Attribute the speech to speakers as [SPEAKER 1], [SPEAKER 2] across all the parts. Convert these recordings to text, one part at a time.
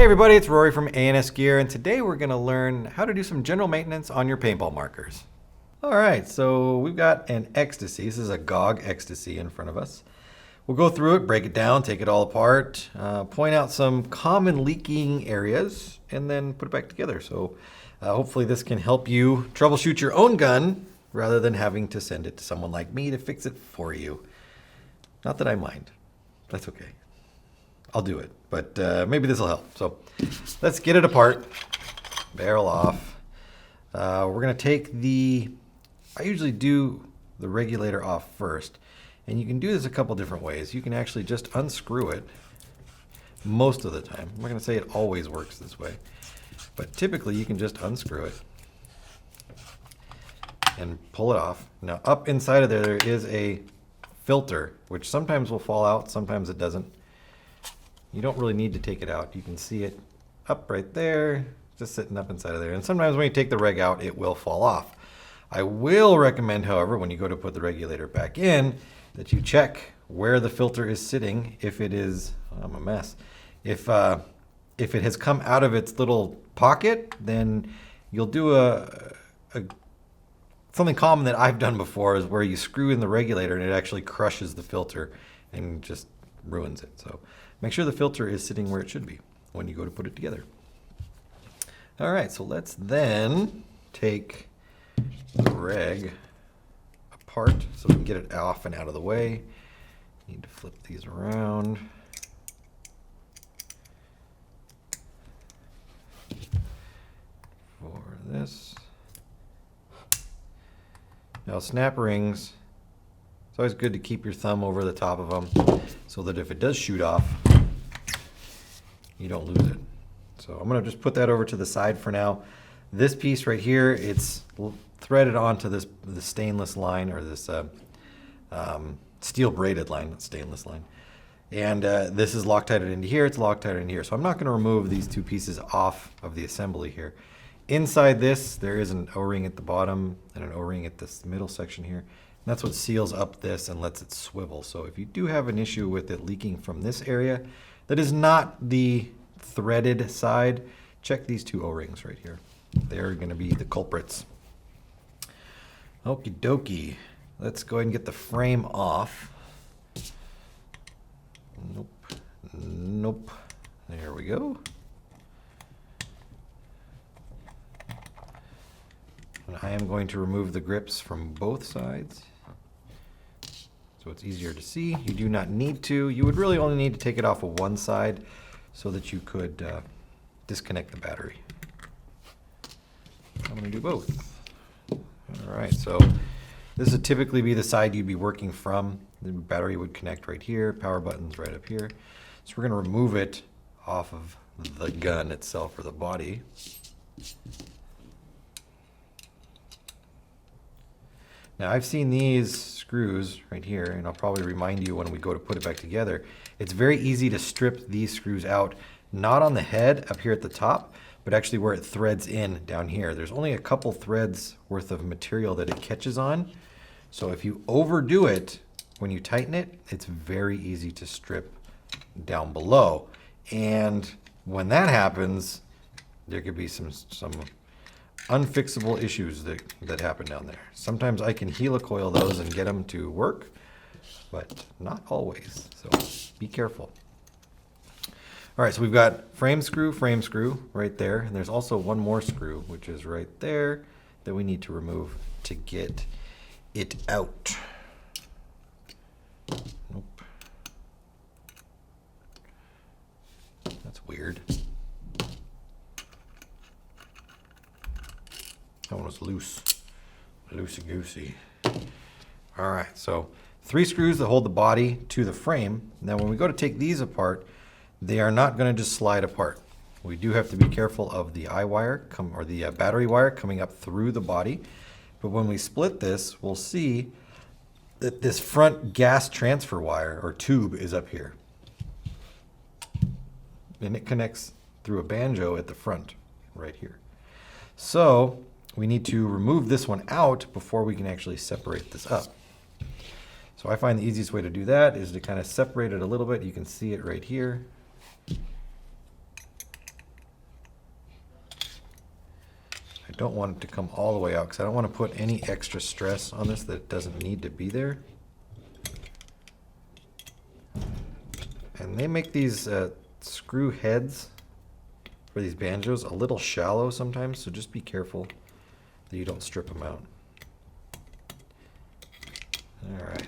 [SPEAKER 1] Hey everybody, it's Rory from A&S Gear, and today we're going to learn how to do some general maintenance on your paintball markers. Alright, so we've got an eXTCy. This is a GoG eXTCy in front of us. We'll go through it, break it down, take it all apart, point out some common leaking areas, and then put it back together. So hopefully this can help you troubleshoot your own gun rather than having to send it to someone like me to fix it for you. Not that I mind. That's okay. I'll do it, but maybe this will help. So let's get it apart. Barrel off. We're going to take I usually do the regulator off first. And you can do this a couple different ways. You can actually just unscrew it most of the time. I'm not going to say it always works this way. But typically you can just unscrew it and pull it off. Now up inside of there is a filter, which sometimes will fall out, sometimes it doesn't. You don't really need to take it out. You can see it up right there, just sitting up inside of there. And sometimes when you take the reg out, it will fall off. I will recommend, however, when you go to put the regulator back in, that you check where the filter is sitting. If it is, I'm a mess. If it has come out of its little pocket, then you'll do something common that I've done before is where you screw in the regulator and it actually crushes the filter and just ruins it. So make sure the filter is sitting where it should be when you go to put it together. All right, so let's then take the reg apart so we can get it off and out of the way. Need to flip these around. For this. Now snap rings, it's always good to keep your thumb over the top of them so that if it does shoot off, you don't lose it. So I'm going to just put that over to the side for now. This piece right here, it's threaded onto the stainless line, or this steel braided line, not stainless line. And this is Loctited into here, it's Loctited into here. So I'm not going to remove these two pieces off of the assembly here. Inside this, there is an O-ring at the bottom and an O-ring at this middle section here. And that's what seals up this and lets it swivel. So if you do have an issue with it leaking from this area, that is not the threaded side, check these two O-rings right here. They're going to be the culprits. Okie dokie. Let's go ahead and get the frame off. Nope. Nope. There we go. And I am going to remove the grips from both sides so it's easier to see. You do not need to. You would really only need to take it off of one side so that you could disconnect the battery. I'm going to do both. All right, so this would typically be the side you'd be working from. The battery would connect right here, power button's right up here. So we're going to remove it off of the gun itself, or the body. Now I've seen these screws right here, and I'll probably remind you when we go to put it back together. It's very easy to strip these screws out, not on the head up here at the top, but actually where it threads in down here. There's only a couple threads worth of material that it catches on. So if you overdo it, when you tighten it, it's very easy to strip down below. And when that happens, there could be some unfixable issues that happen down there. Sometimes I can helicoil those and get them to work, but not always. So be careful. All right, so we've got frame screw right there. And there's also one more screw, which is right there, that we need to remove to get it out. Nope. That's weird. That one was loose. Loosey-goosey. All right, so 3 screws that hold the body to the frame. Now when we go to take these apart, they are not going to just slide apart. We do have to be careful of the eye wire, or the battery wire coming up through the body. But when we split this, we'll see that this front gas transfer wire, or tube, is up here. And it connects through a banjo at the front, right here. So we need to remove this one out before we can actually separate this up. So I find the easiest way to do that is to kind of separate it a little bit. You can see it right here. don't want it to come all the way out because I don't want to put any extra stress on this that doesn't need to be there. And they make these screw heads for these banjos a little shallow sometimes, so just be careful that you don't strip them out. Alright,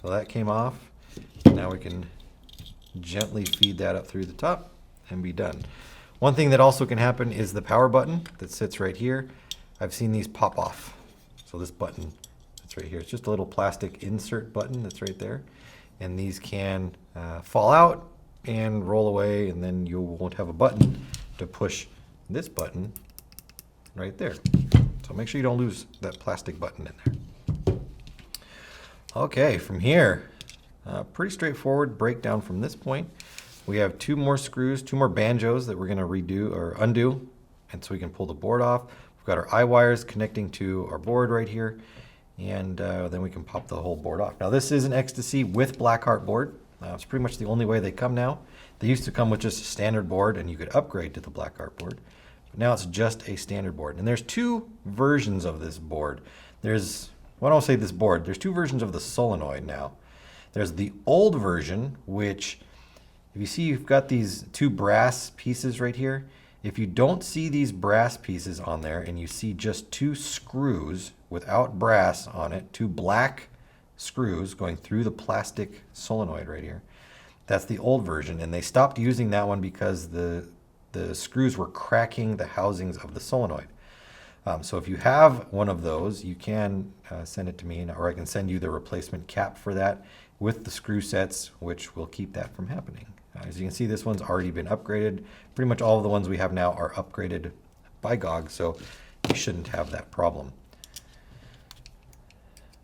[SPEAKER 1] so that came off. Now we can gently feed that up through the top and be done. One thing that also can happen is the power button that sits right here. I've seen these pop off. So this button that's right here, it's just a little plastic insert button that's right there. And these can fall out and roll away, and then you won't have a button to push this button right there. So make sure you don't lose that plastic button in there. Okay, from here, pretty straightforward breakdown from this point. We have two more screws, two more banjos that we're going to redo or undo, and so we can pull the board off. We've got our eye wires connecting to our board right here, and then we can pop the whole board off. Now this is an eXTCy with Blackheart board. It's pretty much the only way they come now. They used to come with just a standard board, and you could upgrade to the Blackheart board. But now it's just a standard board. And there's two versions of this board. There's, well, I don't say this board, there's two versions of the Solenoid now. There's the old version, which, if you see you've got these two brass pieces right here, if you don't see these brass pieces on there and you see just two screws without brass on it, two black screws going through the plastic solenoid right here, that's the old version. And they stopped using that one because the screws were cracking the housings of the solenoid. So if you have one of those, you can send it to me, or I can send you the replacement cap for that with the screw sets, which will keep that from happening. As you can see, this one's already been upgraded. Pretty much all of the ones we have now are upgraded by GoG, so you shouldn't have that problem.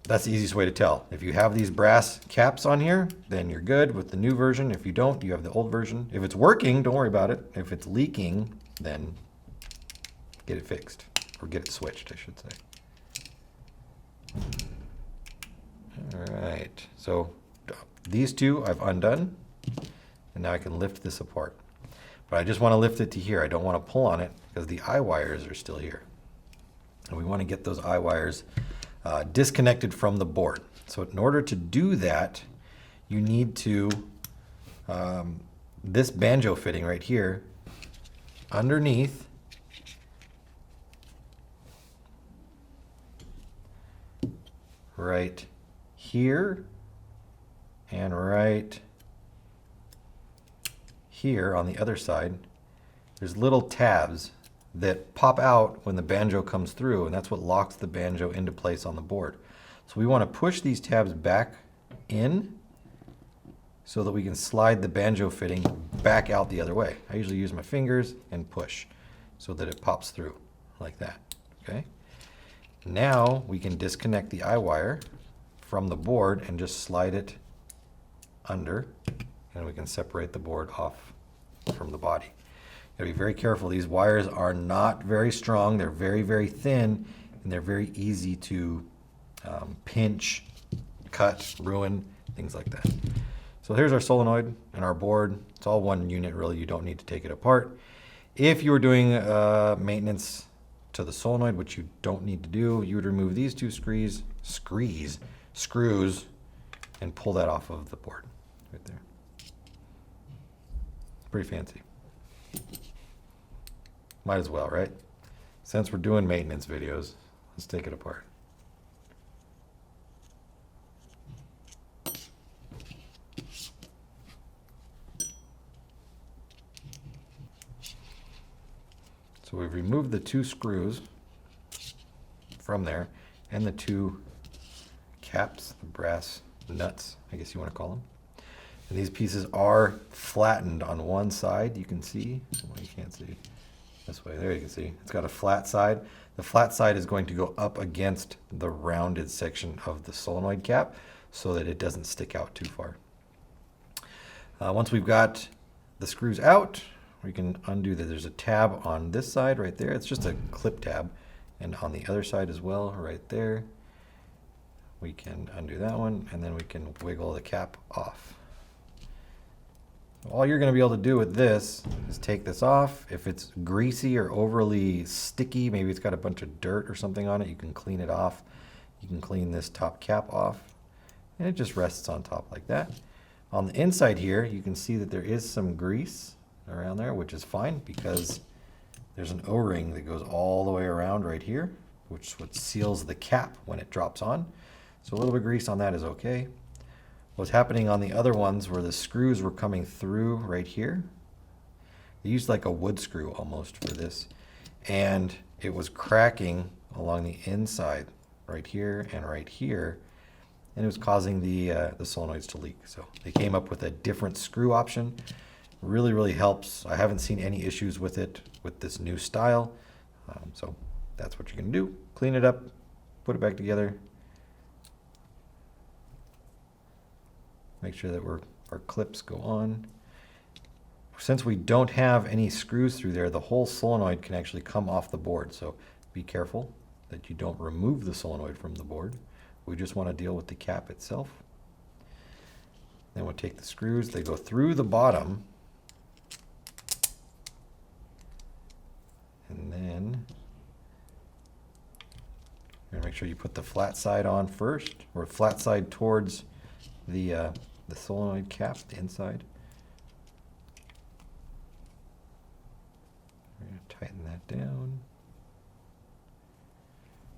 [SPEAKER 1] That's the easiest way to tell. If you have these brass caps on here, then you're good with the new version. If you don't, you have the old version. If it's working, don't worry about it. If it's leaking, then get it fixed, or get it switched, I should say. All right, so these two I've undone, and now I can lift this apart. But I just want to lift it to here. I don't want to pull on it because the eye wires are still here. And we want to get those eye wires disconnected from the board. So in order to do that, you need to, this banjo fitting right here, underneath, right here, and right here on the other side, there's little tabs that pop out when the banjo comes through, and that's what locks the banjo into place on the board. So we want to push these tabs back in so that we can slide the banjo fitting back out the other way. I usually use my fingers and push so that it pops through like that. Okay. Now we can disconnect the eye wire from the board and just slide it under, and we can separate the board off from the body. You gotta be very careful. These wires are not very strong. They're very, very thin, and they're very easy to pinch, cut, ruin, things like that. So here's our solenoid and our board. It's all one unit, really. You don't need to take it apart. If you were doing maintenance to the solenoid, which you don't need to do, you would remove these two screws, and pull that off of the board right there. Pretty fancy. Might as well, right? Since we're doing maintenance videos, let's take it apart. So we've removed the two screws from there and the two caps, the brass nuts, I guess you want to call them. And these pieces are flattened on one side, you can see. Well, you can't see. This way, there you can see. It's got a flat side. The flat side is going to go up against the rounded section of the solenoid cap so that it doesn't stick out too far. Once we've got the screws out, we can undo that. There's a tab on this side right there. It's just a clip tab. And on the other side as well, right there, we can undo that one, and then we can wiggle the cap off. All you're going to be able to do with this is take this off. If it's greasy or overly sticky, maybe it's got a bunch of dirt or something on it, you can clean it off. You can clean this top cap off, and it just rests on top like that. On the inside here, you can see that there is some grease around there, which is fine because there's an O-ring that goes all the way around right here, which is what seals the cap when it drops on. So a little bit of grease on that is okay. What's happening on the other ones where the screws were coming through right here, they used like a wood screw almost for this, and it was cracking along the inside right here and right here, and it was causing the solenoids to leak. So they came up with a different screw option. Really, really helps. I haven't seen any issues with it with this new style. So that's what you're going to do. Clean it up, put it back together. Make sure that our clips go on. Since we don't have any screws through there, the whole solenoid can actually come off the board. So be careful that you don't remove the solenoid from the board. We just want to deal with the cap itself. Then we'll take the screws. They go through the bottom. And then you're going to make sure you put the flat side on first, or flat side towards the solenoid cap, the inside. We're going to tighten that down.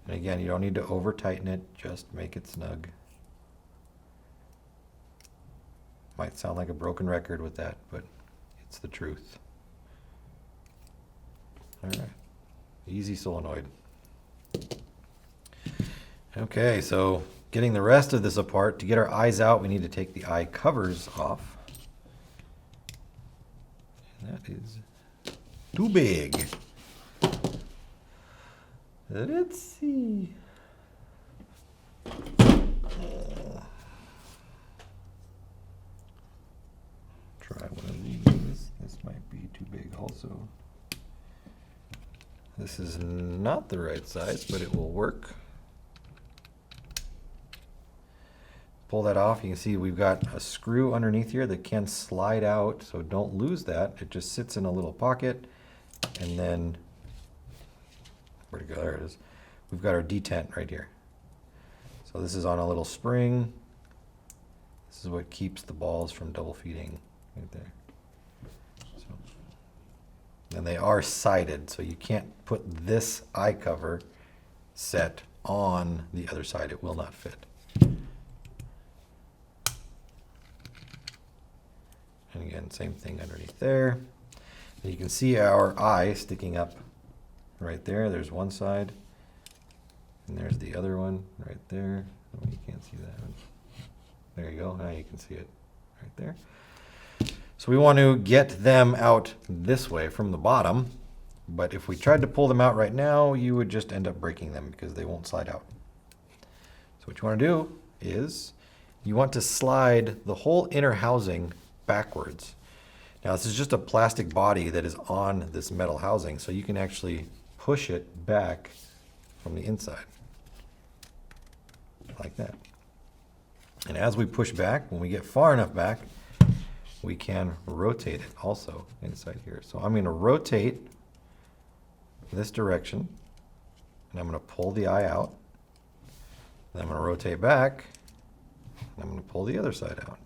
[SPEAKER 1] And again, you don't need to over tighten it, just make it snug. Might sound like a broken record with that, but it's the truth. All right, easy solenoid. Okay, so getting the rest of this apart, to get our eyes out, we need to take the eye covers off. And that is too big. Let's see. Try one of these. This might be too big also. This is not the right size, but it will work. Pull that off. You can see we've got a screw underneath here that can slide out, so don't lose that. It just sits in a little pocket, and then where'd it go? There it is. We've got our detent right here. So this is on a little spring. This is what keeps the balls from double feeding right there. So, and they are sided, so you can't put this eye cover set on the other side. It will not fit. And again, same thing underneath there. And you can see our eye sticking up right there. There's one side, and there's the other one right there. Oh, you can't see that one. There you go. Now you can see it right there. So we want to get them out this way from the bottom, but if we tried to pull them out right now, you would just end up breaking them because they won't slide out. So what you want to do is you want to slide the whole inner housing backwards. Now this is just a plastic body that is on this metal housing, so you can actually push it back from the inside, like that. And as we push back, when we get far enough back, we can rotate it also inside here. So I'm going to rotate this direction, and I'm going to pull the eye out. Then I'm going to rotate back, and I'm going to pull the other side out.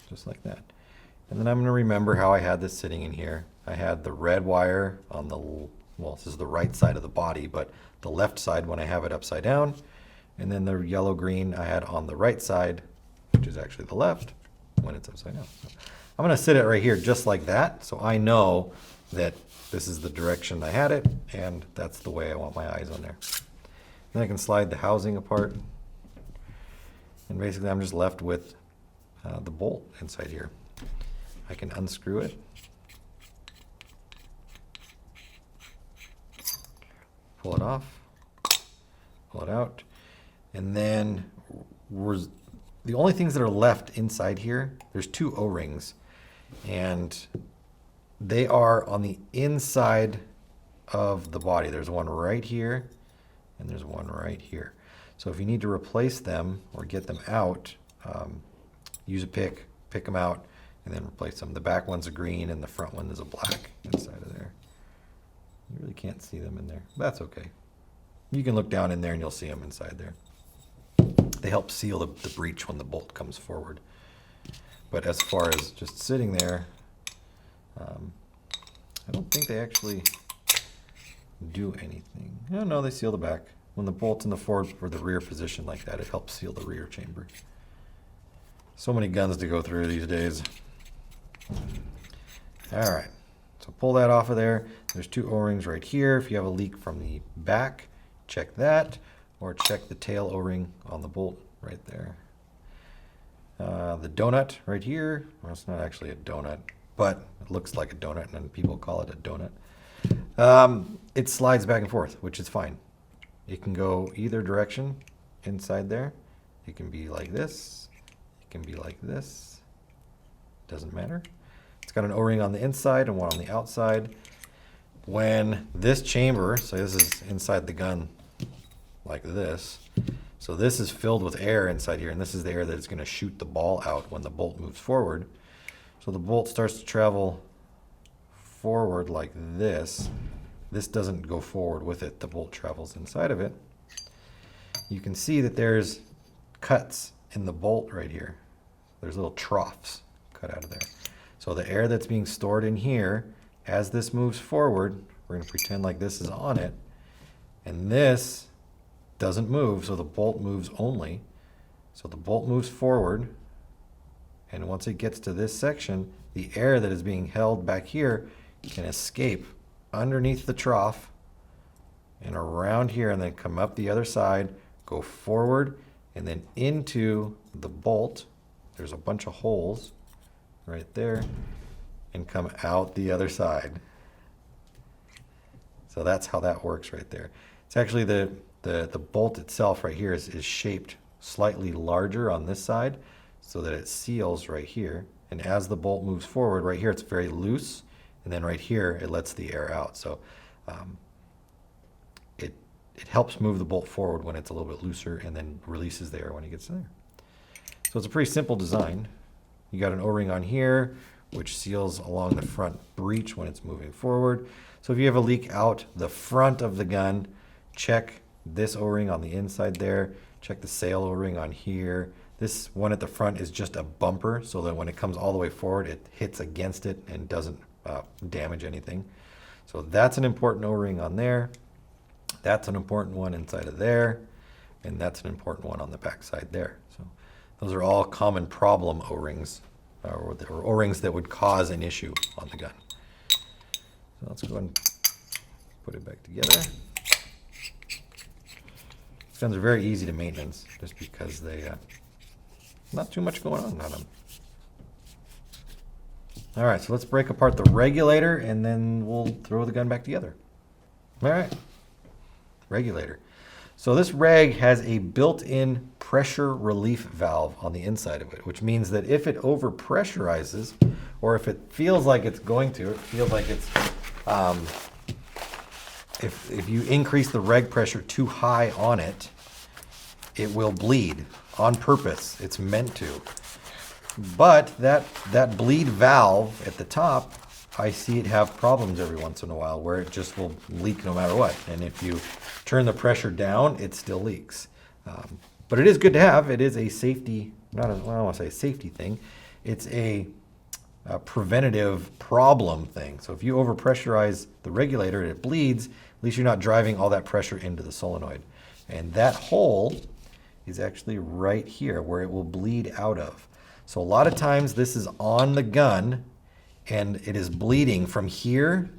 [SPEAKER 1] Just like that. And then I'm going to remember how I had this sitting in here. I had the red wire on the, well, this is the right side of the body, but the left side when I have it upside down. And then the yellow-green I had on the right side, which is actually the left, when it's upside down. So I'm going to sit it right here just like that, so I know that this is the direction I had it, and that's the way I want my eyes on there. Then I can slide the housing apart, and basically I'm just left with the bolt inside here. I can unscrew it. Pull it off, pull it out, and then the only things that are left inside here, there's two O-rings, and they are on the inside of the body. There's one right here, and there's one right here. So if you need to replace them or get them out, use a pick, pick them out and then replace them. The back one's a green and the front one is a black inside of there. You really can't see them in there. That's okay. You can look down in there and you'll see them inside there. They help seal the breech when the bolt comes forward. But as far as just sitting there, I don't think they actually do anything. Oh, no, they seal the back. When the bolt's in the forward or the rear position like that, it helps seal the rear chamber. So many guns to go through these days. All right, so pull that off of there. There's 2 O-rings right here. If you have a leak from the back, check that, or check the tail O-ring on the bolt right there. The donut right here, well, it's not actually a donut, but it looks like a donut, and people call it a donut. It slides back and forth, which is fine. It can go either direction inside there. It can be like this. It can be like this. Doesn't matter. It's got an O-ring on the inside and one on the outside. When this chamber, so this is inside the gun like this. So this is filled with air inside here, and this is the air that is going to shoot the ball out when the bolt moves forward. So the bolt starts to travel forward like this. This doesn't go forward with it. The bolt travels inside of it. You can see that there's cuts in the bolt right here. There's little troughs cut out of there. So the air that's being stored in here, as this moves forward, we're going to pretend like this is on it, and this doesn't move, so the bolt moves only. So the bolt moves forward, and once it gets to this section, the air that is being held back here can escape underneath the trough and around here, and then come up the other side, go forward, and then into the bolt. There's a bunch of holes right there, and come out the other side. So that's how that works right there. It's actually the bolt itself right here is shaped slightly larger on this side so that it seals right here. And as the bolt moves forward, right here it's very loose, and then right here it lets the air out. So it helps move the bolt forward when it's a little bit looser, and then releases the air when it gets there. So it's a pretty simple design. You got an O-ring on here, which seals along the front breech when it's moving forward. So if you have a leak out the front of the gun, check this O-ring on the inside there, check the sail O-ring on here. This one at the front is just a bumper, so that when it comes all the way forward, it hits against it and doesn't damage anything. So that's an important O-ring on there. That's an important one inside of there, and that's an important one on the back side there. So those are all common problem O-rings, or O-rings that would cause an issue on the gun. So let's go ahead and put it back together. These guns are very easy to maintenance, just because they not too much going on them. All right, so let's break apart the regulator, and then we'll throw the gun back together. All right, regulator. So this reg has a built-in pressure relief valve on the inside of it, which means that if it overpressurizes, or if it feels like it's going to, it feels like it's, if you increase the reg pressure too high on it, it will bleed on purpose. It's meant to. But that bleed valve at the top, I see it have problems every once in a while where it just will leak no matter what. And if you turn the pressure down, it still leaks. But it is good to have. It is a safety, I don't want to say a safety thing. It's a preventative problem thing. So if you overpressurize the regulator and it bleeds, at least you're not driving all that pressure into the solenoid. And that hole is actually right here where it will bleed out of. So a lot of times this is on the gun and it is bleeding from here,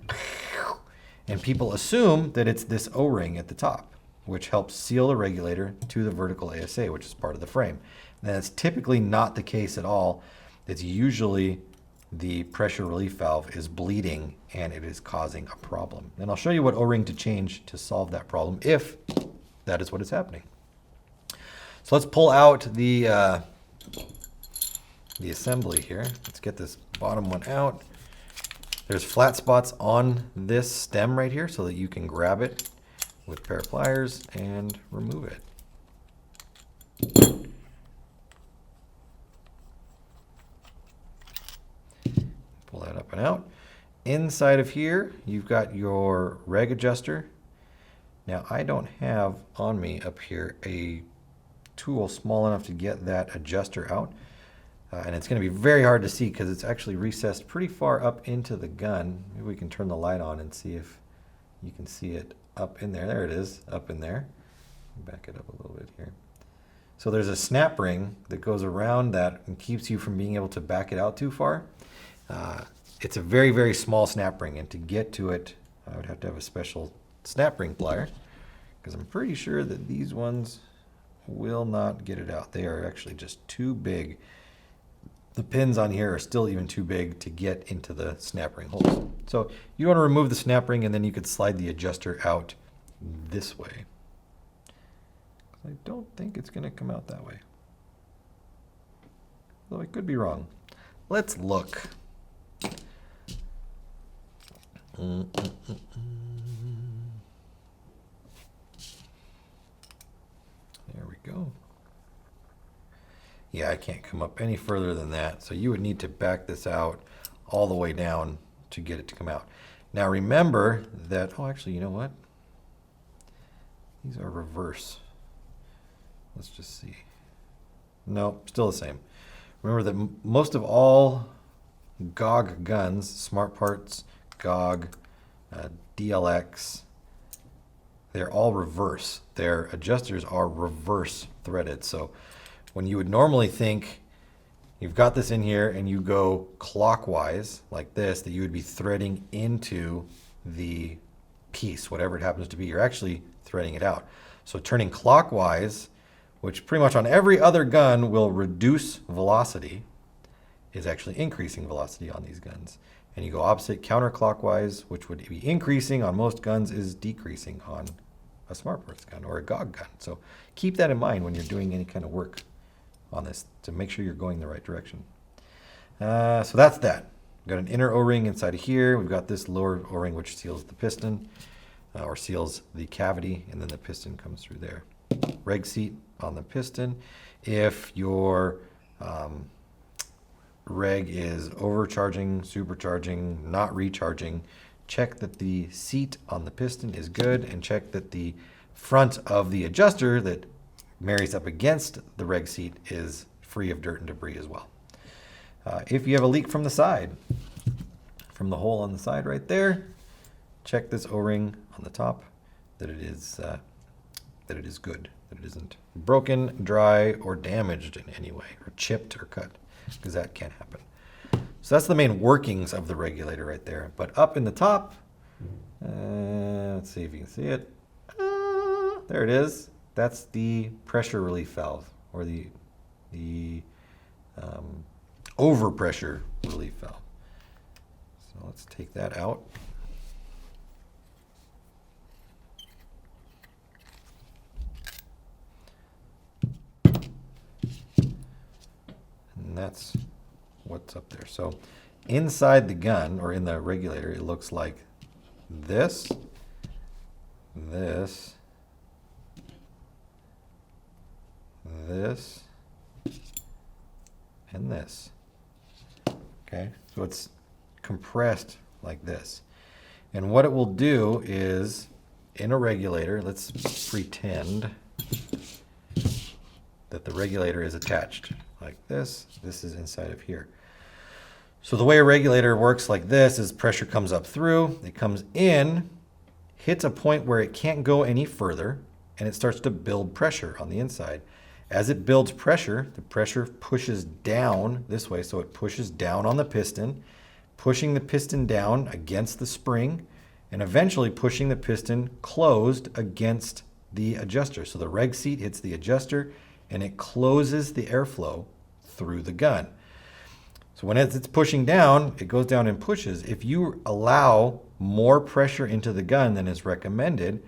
[SPEAKER 1] and people assume that it's this O-ring at the top, which helps seal the regulator to the vertical ASA, which is part of the frame. And that's typically not the case at all. It's usually the pressure relief valve is bleeding and it is causing a problem. And I'll show you what O-ring to change to solve that problem if that is what is happening. So let's pull out the assembly here. Let's get this bottom one out. There's flat spots on this stem right here so that you can grab it with a pair of pliers and remove it. out. Inside of here, you've got your reg adjuster. Now, I don't have on me up here a tool small enough to get that adjuster out. And it's going to be very hard to see because it's actually recessed pretty far up into the gun. Maybe we can turn the light on and see if you can see it up in there. There it is, up in there. Back it up a little bit here. So there's a snap ring that goes around that and keeps you from being able to back it out too far. It's a very, very small snap ring, and to get to it, I would have to have a special snap ring plier, because I'm pretty sure that these ones will not get it out. They are actually just too big. The pins on here are still even too big to get into the snap ring holes. So you want to remove the snap ring, and then you could slide the adjuster out this way. I don't think it's going to come out that way. Though I could be wrong. Let's look. There we go. Yeah, I can't come up any further than that. So you would need to back this out all the way down to get it to come out. Now remember that, oh, actually, you know what? These are reverse. Let's just see. No, still the same. Remember that most of all GoG guns, Smart Parts, GoG, DLX, they're all reverse. Their adjusters are reverse threaded. So when you would normally think you've got this in here and you go clockwise like this, that you would be threading into the piece, whatever it happens to be, you're actually threading it out. So turning clockwise, which pretty much on every other gun will reduce velocity, is actually increasing velocity on these guns. And you go opposite counterclockwise, which would be increasing on most guns, is decreasing on a Smart Parts gun or a GoG gun. So keep that in mind when you're doing any kind of work on this to make sure you're going the right direction. So that's that. We've got an inner O-ring inside of here. We've got this lower O-ring which seals the piston or seals the cavity, and then the piston comes through there. Reg seat on the piston. If your reg is overcharging, supercharging, not recharging, check that the seat on the piston is good, and check that the front of the adjuster that marries up against the reg seat is free of dirt and debris as well. If you have a leak from the side, from the hole on the side right there, check this O-ring on the top that it is good, that it isn't broken, dry, or damaged in any way, or chipped or cut, because that can happen. So that's the main workings of the regulator right there. But up in the top, let's see if you can see it. There it is. That's the pressure relief valve, or the overpressure relief valve. So let's take that out. And that's what's up there. So inside the gun, or in the regulator, it looks like this, this, this, and this. Okay, so it's compressed like this. And what it will do is, in a regulator, let's pretend that the regulator is attached like this. This is inside of here. So the way a regulator works like this is pressure comes up through, it comes in, hits a point where it can't go any further, and it starts to build pressure on the inside. As it builds pressure, the pressure pushes down this way, so it pushes down on the piston, pushing the piston down against the spring, and eventually pushing the piston closed against the adjuster. So the reg seat hits the adjuster, and it closes the airflow through the gun. So when it's pushing down, it goes down and pushes. If you allow more pressure into the gun than is recommended,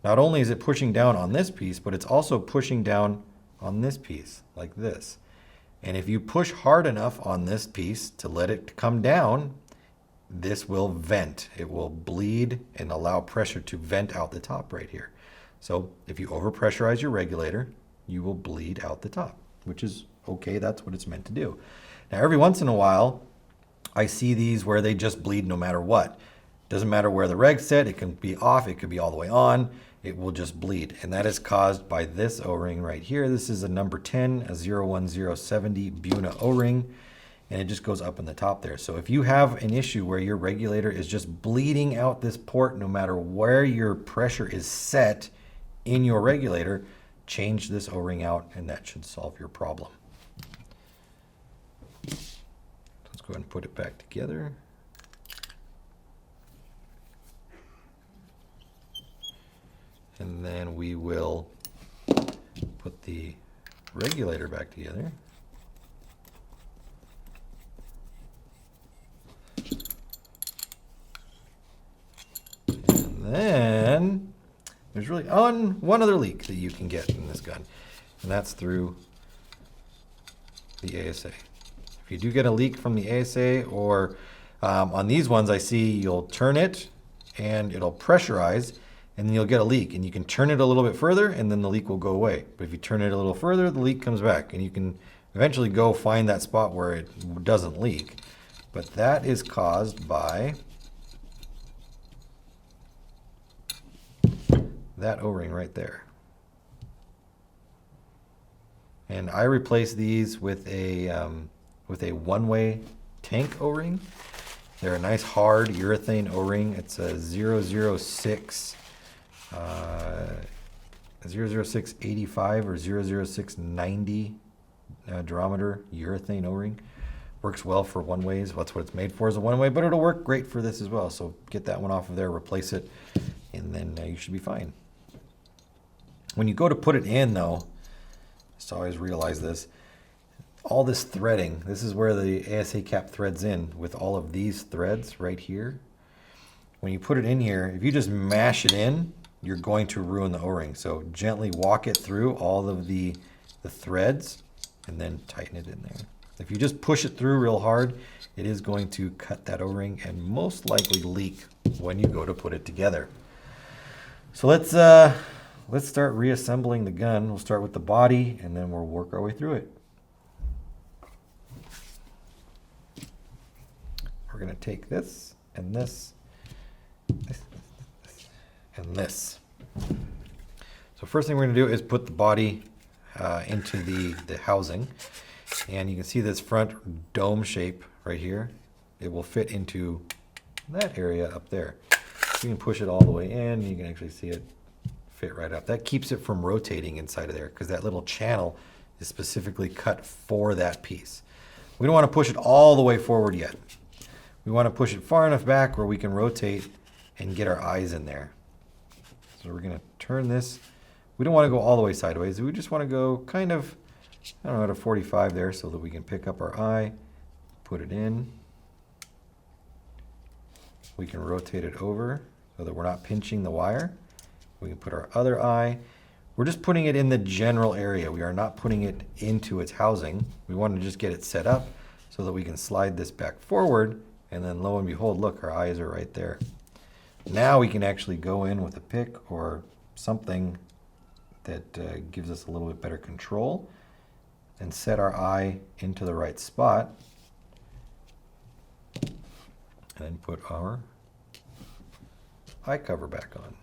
[SPEAKER 1] not only is it pushing down on this piece, but it's also pushing down on this piece, like this. And if you push hard enough on this piece to let it come down, this will vent. It will bleed and allow pressure to vent out the top right here. So if you overpressurize your regulator, you will bleed out the top, which is okay. That's what it's meant to do. Now, every once in a while, I see these where they just bleed no matter what. Doesn't matter where the reg's set, it can be off, it could be all the way on, it will just bleed. And that is caused by this O-ring right here. This is a number 10, a 01070 Buna O-ring, and it just goes up in the top there. So if you have an issue where your regulator is just bleeding out this port no matter where your pressure is set in your regulator, change this O-ring out and that should solve your problem. Let's go ahead and put it back together. And then we will put the regulator back together. And then there's really one other leak that you can get in this gun, and that's through the ASA. If you do get a leak from the ASA, or on these ones I see you'll turn it and it'll pressurize, and then you'll get a leak, and you can turn it a little bit further and then the leak will go away. But if you turn it a little further, the leak comes back, and you can eventually go find that spot where it doesn't leak. But that is caused by that O-ring right there. And I replace these with a one-way tank O-ring. They're a nice hard urethane O-ring. It's a 00685 or 00690 diameter urethane O-ring. Works well for one ways. That's what it's made for, is a one way, but it'll work great for this as well. So get that one off of there, replace it, and then you should be fine. When you go to put it in though, just always realize this, all this threading, this is where the ASA cap threads in with all of these threads right here. When you put it in here, if you just mash it in, you're going to ruin the O-ring. So gently walk it through all of the threads and then tighten it in there. If you just push it through real hard, it is going to cut that O-ring and most likely leak when you go to put it together. So let's start reassembling the gun. We'll start with the body and then we'll work our way through it. We're going to take this and this and this. So first thing we're going to do is put the body into the housing, and you can see this front dome shape right here. It will fit into that area up there. You can push it all the way in, you can actually see it fit right up. That keeps it from rotating inside of there because that little channel is specifically cut for that piece. We don't want to push it all the way forward yet. We want to push it far enough back where we can rotate and get our eyes in there. So we're going to turn this. We don't want to go all the way sideways. We just want to go kind of, I don't know, at a 45 there so that we can pick up our eye, put it in. We can rotate it over so that we're not pinching the wire. We can put our other eye. We're just putting it in the general area. We are not putting it into its housing. We want to just get it set up so that we can slide this back forward, and then lo and behold, look, our eyes are right there. Now we can actually go in with a pick or something that gives us a little bit better control and set our eye into the right spot, and then put our eye cover back on.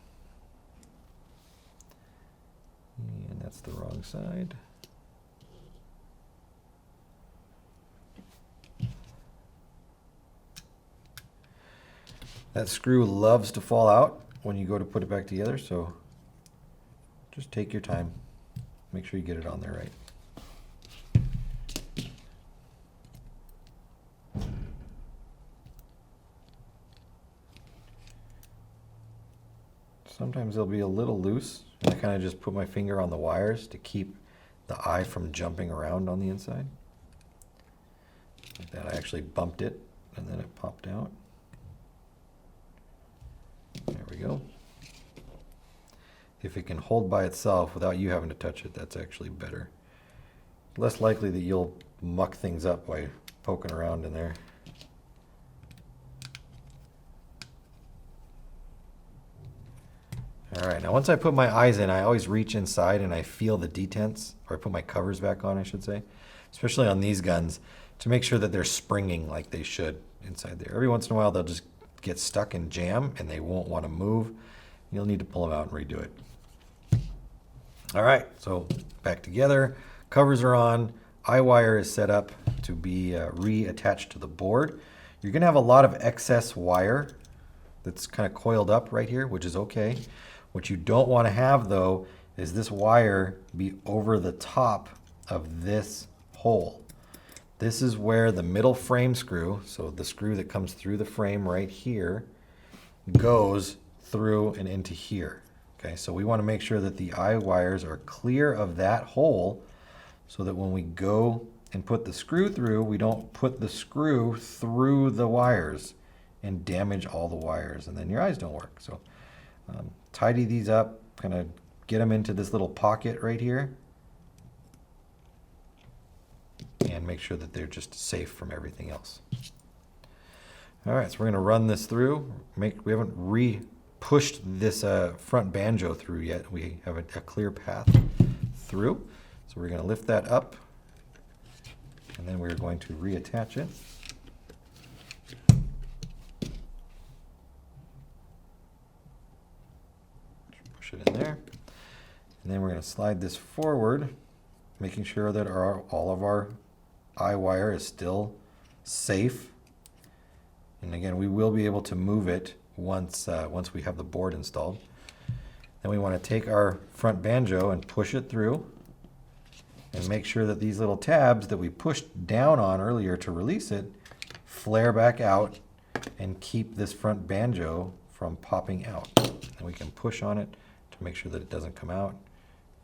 [SPEAKER 1] And that's the wrong side. That screw loves to fall out when you go to put it back together, so just take your time. Make sure you get it on there right. Sometimes they'll be a little loose, and I kind of just put my finger on the wires to keep the eye from jumping around on the inside. Like that, I actually bumped it, and then it popped out. There we go. If it can hold by itself without you having to touch it, that's actually better. Less likely that you'll muck things up by poking around in there. All right, now once I put my eyes in, I always reach inside and I feel the detents, or I put my covers back on, I should say, especially on these guns, to make sure that they're springing like they should. inside there. Every once in a while they'll just get stuck and jam and they won't want to move. You'll need to pull them out and redo it. All right, so back together. Covers are on. I-wire is set up to be reattached to the board. You're going to have a lot of excess wire that's kind of coiled up right here, which is okay. What you don't want to have, though, is this wire be over the top of this hole. This is where the middle frame screw, so the screw that comes through the frame right here, goes through and into here. Okay, so we want to make sure that the eye wires are clear of that hole so that when we go and put the screw through, we don't put the screw through the wires and damage all the wires, and then your eyes don't work. So tidy these up, kind of get them into this little pocket right here, and make sure that they're just safe from everything else. All right, so we're going to run this through. We haven't pushed this front banjo through yet. We have a clear path through. So we're going to lift that up, and then we're going to reattach it. Push it in there. And then we're going to slide this forward, making sure that all of our eye wire is still safe. And again, we will be able to move it once we have the board installed. Then we want to take our front banjo and push it through and make sure that these little tabs that we pushed down on earlier to release it flare back out and keep this front banjo from popping out. And we can push on it to make sure that it doesn't come out,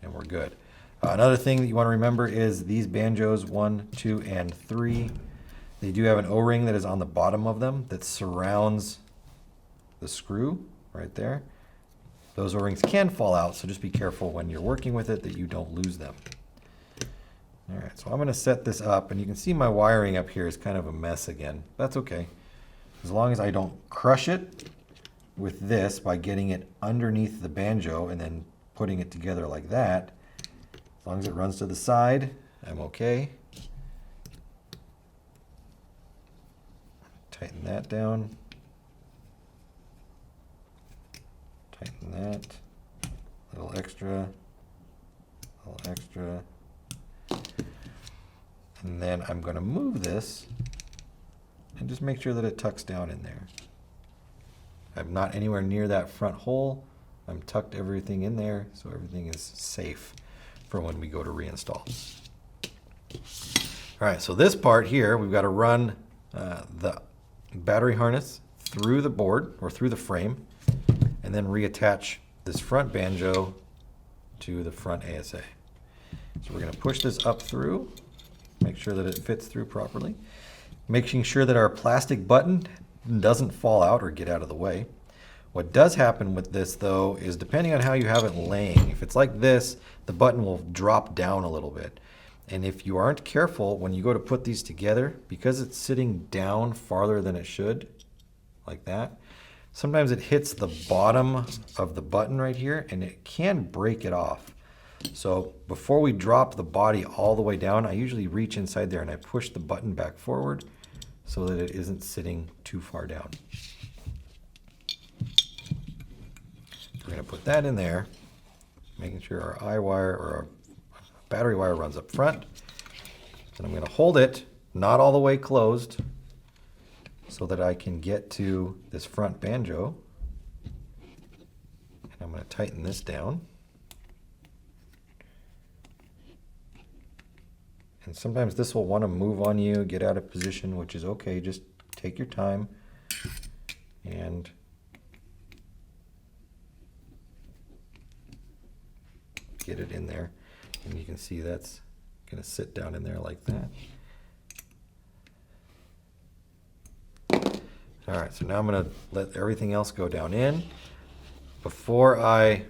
[SPEAKER 1] and we're good. Another thing that you want to remember is these banjos 1, 2, and 3, they do have an O-ring that is on the bottom of them that surrounds the screw right there. Those O-rings can fall out, so just be careful when you're working with it that you don't lose them. All right, so I'm going to set this up, and you can see my wiring up here is kind of a mess again. That's okay. As long as I don't crush it with this by getting it underneath the banjo and then putting it together like that, as long as it runs to the side, I'm okay. Tighten that down. Tighten that. A little extra. A little extra. And then I'm going to move this and just make sure that it tucks down in there. I'm not anywhere near that front hole. I'm tucked everything in there so everything is safe for when we go to reinstall. All right, so this part here, we've got to run the battery harness through the board or through the frame and then reattach this front banjo to the front ASA. So we're going to push this up through, make sure that it fits through properly, making sure that our plastic button doesn't fall out or get out of the way. What does happen with this, though, is depending on how you have it laying, if it's like this, the button will drop down a little bit. And if you aren't careful, when you go to put these together, because it's sitting down farther than it should, like that, sometimes it hits the bottom of the button right here, and it can break it off. So before we drop the body all the way down, I usually reach inside there and I push the button back forward so that it isn't sitting too far down. We're going to put that in there, making sure our eye wire or our battery wire runs up front. And I'm going to hold it not all the way closed so that I can get to this front banjo. And I'm going to tighten this down. And sometimes this will want to move on you, get out of position, which is okay. Just take your time and get it in there. And you can see that's going to sit down in there like that. All right, so now I'm going to let everything else go down in. Before I,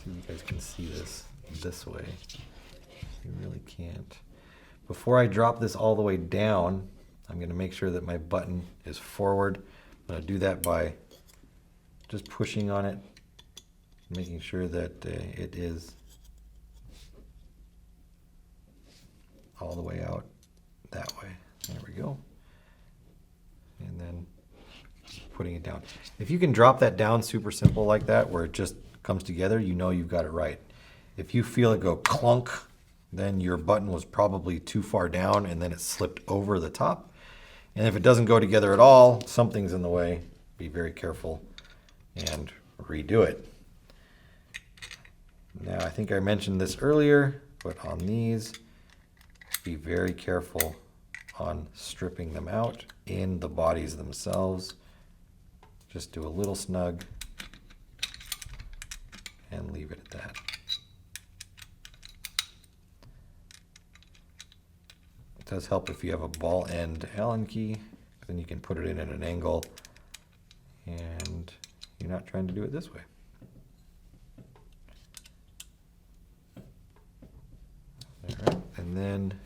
[SPEAKER 1] see if you guys can see this way. You really can't. Before I drop this all the way down, I'm going to make sure that my button is forward. I'm going to do that by just pushing on it, making sure that it is all the way out that way. There we go. putting it down. If you can drop that down super simple like that, where it just comes together, you know you've got it right. If you feel it go clunk, then your button was probably too far down and then it slipped over the top. And if it doesn't go together at all, something's in the way. Be very careful and redo it. Now, I think I mentioned this earlier, but on these, be very careful on stripping them out in the bodies themselves. Just do a little snug and leave it at that. It does help if you have a ball end Allen key, then you can put it in at an angle and you're not trying to do it this way. All right, and then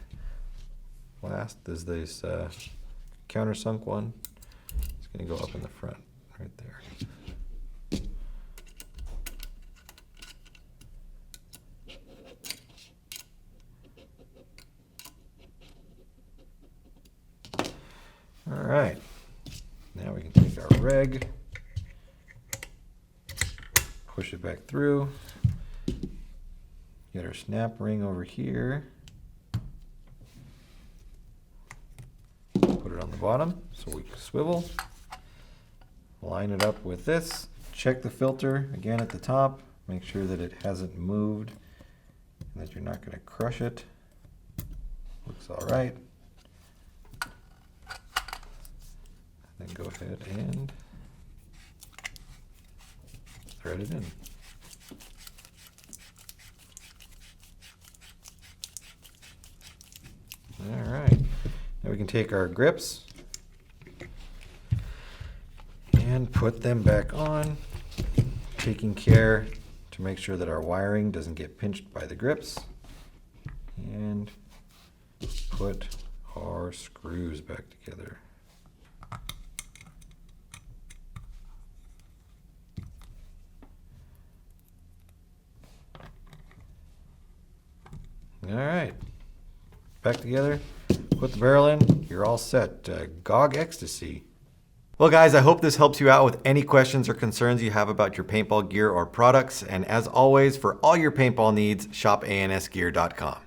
[SPEAKER 1] last is this countersunk one. It's going to go up in the front right there. All right, now we can take our reg, push it back through, get our snap ring over here, put it on the bottom so we can swivel, line it up with this, check the filter again at the top, make sure that it hasn't moved and that you're not going to crush it. Looks all right. Then go ahead and thread it in. All right, now we can take our grips and put them back on, taking care to make sure that our wiring doesn't get pinched by the grips, and put our screws back together. All right, back together, put the barrel in, you're all set. GoG eXTCy. Well guys, I hope this helps you out with any questions or concerns you have about your paintball gear or products. And as always, for all your paintball needs, shop ansgear.com.